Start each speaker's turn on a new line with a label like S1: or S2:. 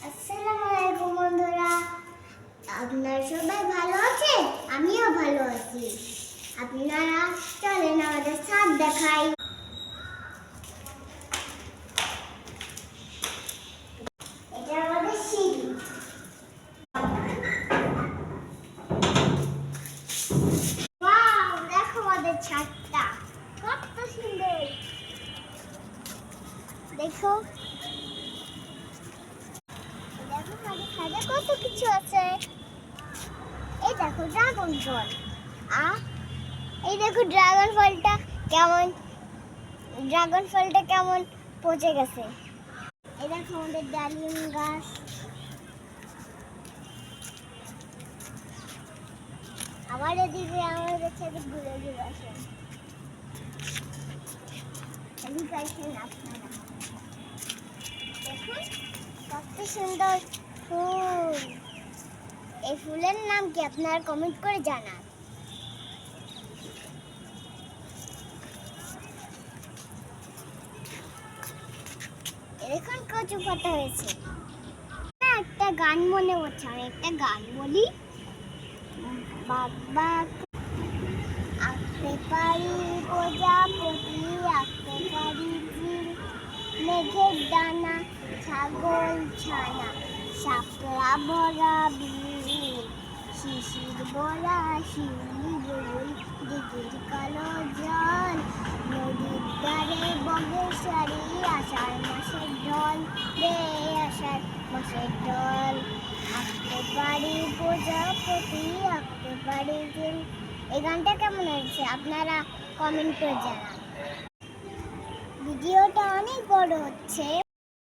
S1: আসসালামু আলাইকুম বন্ধুরা, আপনারা সবাই ভালো আছেন? আমিও ভালো আছি। আপনারা চলেন আমাদের ছাদ দেখাই। এটা আমাদের সিঁড়ি। ওয়াও, দেখো আমাদের ছাদটা কত সুন্দর। দেখো আমাদের ছাদে কত কিছু আছে। এই দেখো ড্রাগন ফল। এই দেখো ড্রাগন ফলটা কেমন পচে গেছে। এই দেখো আমাদের ডালিম গাছ। আবার এদিকে আমাদের ছাদে ঘুরে ঘুরে আসে। এদিকে আসেন আপনারা, দেখুন কত সুন্দর ফুল। এই ফুলের নাম কি আপনারা কমেন্ট করে জানান। এখন কচু পাতা হয়েছে। একটা গান মনে হচ্ছে, আমি একটা গান বলি। বাবা আঁকতে পারি প্রজাপতি, আঁকতে পারি ঝিল, মেঘের ডানা, ছাগল ছানা, শাপলা ভরা বিল, শিশির ভরা শিউলি ফুল, দিঘির কালো জল, নদীর ধারে বগের সারি, আষাঢ় মাসের ঢল রে, আষাঢ় মাসের ঢল। আঁকতে পারি প্রজাপতি, আঁকতে পারি ঝিল। এই গানটা কেমন হয়েছে আপনারা কমেন্ট করে জানান। ভিডিওটা অনেক বড় হচ্ছে।